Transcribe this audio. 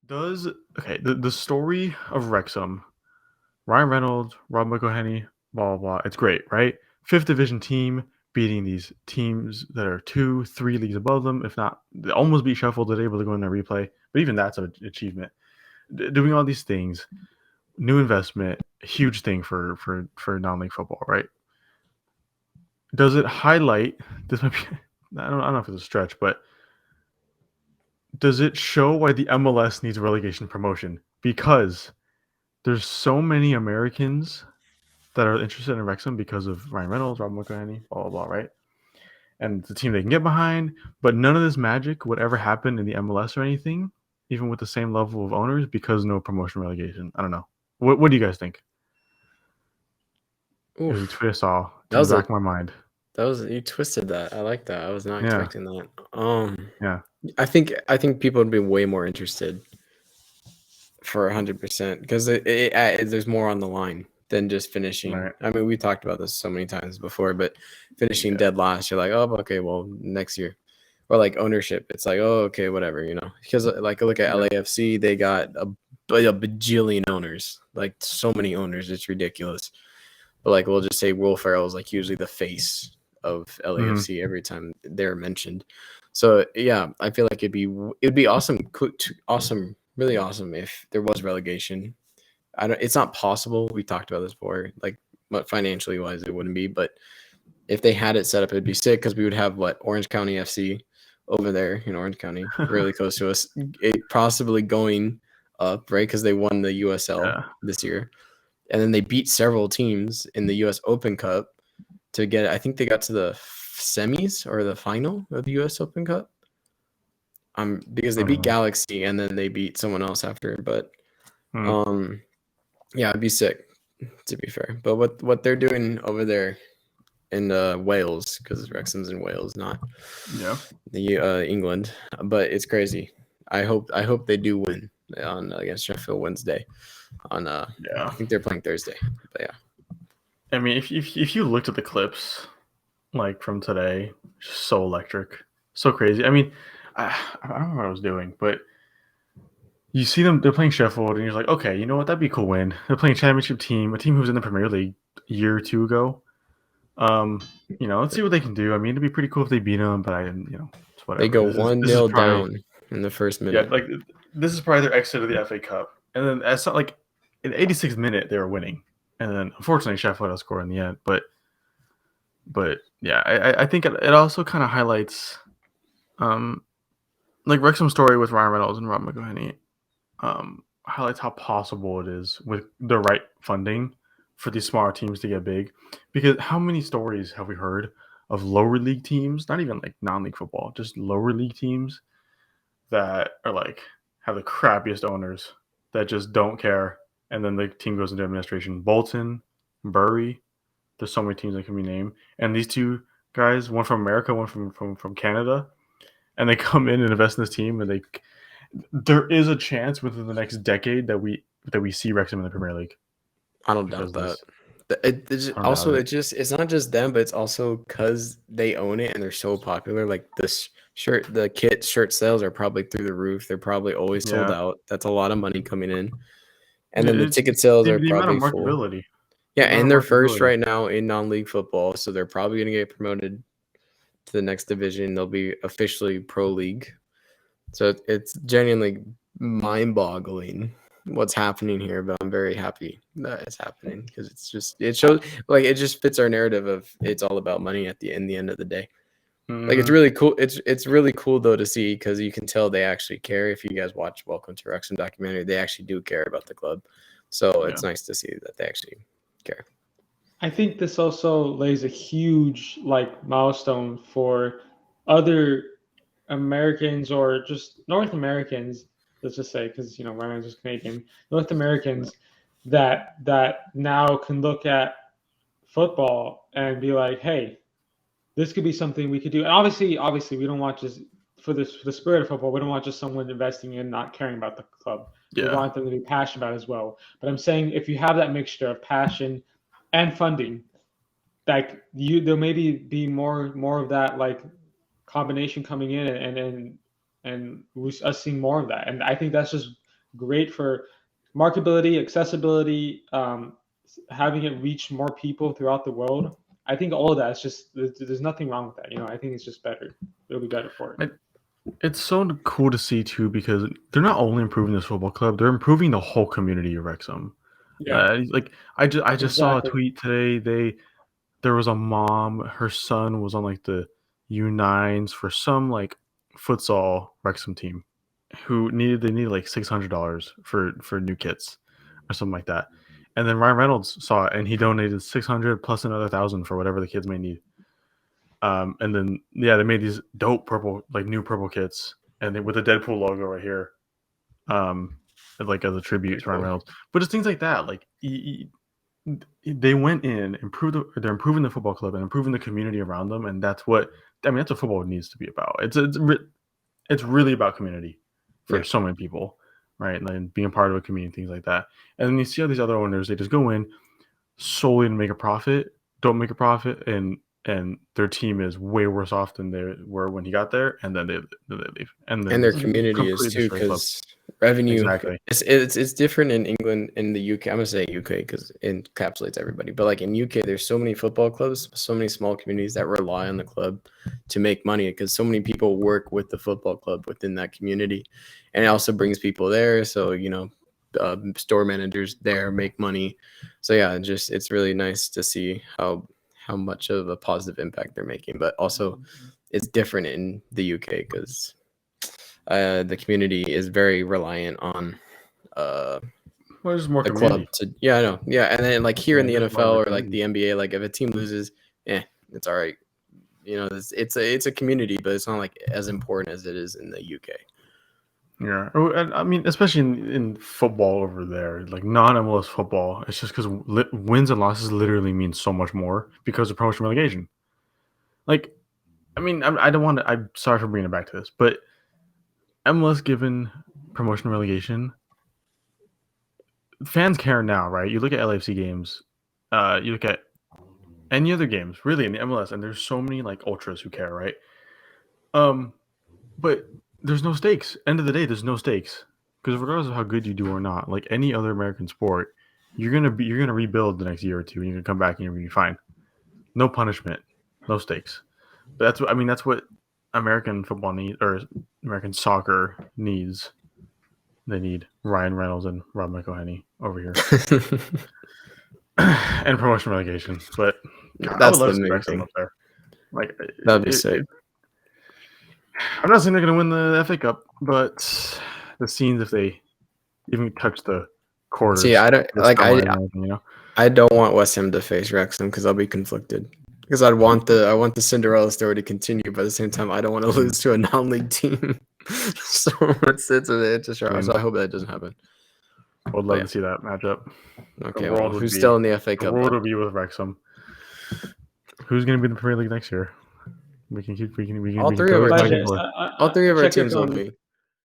Does okay the story of Wrexham, Ryan Reynolds, Rob McElhenney, blah blah blah. It's great, right? Fifth division team beating these teams that are 2, 3 leagues above them. If not, they almost beat Sheffield today, able to go in their replay. But even that's an achievement. Doing all these things, new investment, huge thing for non-league football, right? Does it highlight? This might be. I don't know if it's a stretch, but does it show why the MLS needs relegation promotion? Because there's so many Americans that are interested in Wrexham because of Ryan Reynolds, Rob McElhenney, blah blah blah, right? And it's a team they can get behind, but none of this magic would ever happen in the MLS or anything, even with the same level of owners, because no promotion relegation. I don't know. What do you guys think? It was a Oof. tweet I saw That in the was back a of my mind. that was you twisted that. I like that. I was not Yeah, expecting that. yeah, I think people would be way more interested for 100% because there's more on the line than just finishing. right, I mean, we talked about this so many times before, but finishing yeah, dead last, you're like, oh, okay, well, next year. Or like ownership, it's like, oh, okay, whatever, Because like look at yeah. LAFC, they got a bajillion owners, like so many owners, it's ridiculous. But like we'll just say Will Ferrell is like usually the face of Mm-hmm. LAFC every time they're mentioned. So yeah, I feel like it'd be awesome, awesome, really awesome if there was relegation. I don't. It's not possible. We talked about this before. Like, but financially wise, it wouldn't be. But if they had it set up, it'd be sick because we would have Orange County FC over there in Orange County, really close to us, possibly going up, right? Because they won the USL Yeah. this year, and then they beat several teams in the US Open Cup to get. I think they got to the semis or the final of the US Open Cup. Because they I don't beat know. Galaxy and then they beat someone else after. But Hmm. um, yeah, it'd be sick to be fair. But what they're doing over there in Wales, because Wrexham's in Wales, not Yeah. the England, but it's crazy. I hope they do win on against Sheffield Wednesday. On Yeah. I think they're playing Thursday. But yeah, I mean, if you looked at the clips like from today, just so electric, so crazy. I mean, I don't know what I was doing, but you see them, they're playing Sheffield, and you're like, okay, you know what? That'd be a cool win. They're playing championship team, a team who was in the Premier League a year or two ago. Let's see what they can do. I mean, it'd be pretty cool if they beat them, but it's they whatever. go This is 1-0 probably down in the first yeah, minute. like this is probably their exit of the FA Cup, and then it's not like in the 86th minute they were winning, and then unfortunately Sheffield had scored in the end, but yeah, I think it also kind of highlights like Wrexham's story with Ryan Reynolds and Rob McElhenney highlights how possible it is with the right funding for these smaller teams to get big. Because how many stories have we heard of lower league teams, not even like non-league football, just lower league teams that are like have the crappiest owners that just don't care, and then the team goes into administration. Bolton, Bury, there's so many teams that can be named, and these two guys, one from America, one from Canada, and they come in and invest in this team, and there is a chance within the next decade that we see Wrexham in the Premier League I don't because doubt of that. this. I don't doubt Also, it. it's not just them, but it's also because they own it and they're so popular. Like this shirt sales are probably through the roof. They're probably always sold Yeah, out. That's a lot of money coming in, and then the it's ticket sales are the amount of probably full. marketability. Yeah, The amount and of they're first marketability. right now in non-league football, so they're probably going to get promoted to the next division. They'll be officially pro league. So it's genuinely mind-boggling what's happening here, but I'm very happy that it's happening because it shows like it just fits our narrative of it's all about money at the end of the day. Like it's Mm-hmm. really cool. It's really cool though to see because you can tell they actually care. If you guys watch Welcome to Wrexham documentary, they actually do care about the club. So Yeah. it's nice to see that they actually care. I think this also lays a huge like milestone for other Americans or just North Americans, let's just say, because Ryan's just Canadian, North Americans that now can look at football and be like, hey, this could be something we could do. And obviously, we don't want just for the spirit of football, we don't want just someone investing in not caring about the club. We Yeah. want them to be passionate about it as well. But I'm saying if you have that mixture of passion and funding, like there maybe be more of that like combination coming in and us seeing more of that. And I think that's just great for marketability, accessibility, having it reach more people throughout the world. I think all of that is just there's nothing wrong with that. I think it's just better. It'll be better for it. It's so cool to see too because they're not only improving this football club, they're improving the whole community of Wrexham. Yeah, Like I just saw a exactly. tweet today. There was a mom, her son was on like the U9s for some like futsal Wrexham team who needed like $600 for new kits or something like that. And then Ryan Reynolds saw it and he donated 600 plus another 1,000 for whatever the kids may need. And then they made these dope purple like new purple kits and with the Deadpool logo right here. Um like as a tribute to Ryan Cool. Reynolds. But it's things like that like they went in, they're improving the football club and improving the community around them, and that's what football needs to be about. It's really about community for Yeah. so many people, right? And then being a part of a community, things like that. And then you see all these other owners, they just go in solely to make a profit, don't make a profit, and their team is way worse off than they were when he got there, and then they leave, and then And their it's community is completely too, destroys club. because revenue Exactly. it's different in England, in the UK. I'm gonna say UK because it encapsulates everybody. But like in UK, there's so many football clubs, so many small communities that rely on the club to make money because so many people work with the football club within that community, and it also brings people there. So store managers there make money. So yeah, it's really nice to see how much of a positive impact they're making. But also, it's different in the UK because the community is very reliant on Well, there's more the community. club to I know, yeah. And then like here in the There's a lot NFL more or like community. the NBA, like if a team loses, it's all right. It's a community, but it's not like as important as it is in the UK. Yeah, and I mean, especially in football over there, like non-MLS football, it's just because wins and losses literally mean so much more because of promotion relegation. Like, I mean, I don't want to. I'm sorry for bringing it back to this, but MLS given promotion relegation, fans care now, right? You look at LAFC games, you look at any other games, really in the MLS, and there's so many like ultras who care, right? But there's no stakes. End of the day, there's no stakes because regardless of how good you do or not, like any other American sport, you're gonna rebuild the next year or two, and you're gonna come back and you're gonna be fine. No punishment, no stakes. But that's what American football needs or American soccer needs. They need Ryan Reynolds and Rob McElhenney over here and promotion relegation. But God, I would That's love the to see main Wrexham thing. up there. Like That'd be sick. I'm not saying they're gonna win the FA Cup, but the scenes if they even touch the quarters. See, I don't I don't want West Ham to face Wrexham because I'll be conflicted. Because I want the Cinderella story to continue, but at the same time, I don't want to lose to a non-league team. So it's a struggle. So I hope that doesn't happen. I would love to see that matchup. Okay, well, who's still in the FA Cup? The world will be with Wrexham. Who's going to be in the Premier League next year? We can All three of our Budget. teams. All three of our Check your teams will phone. be.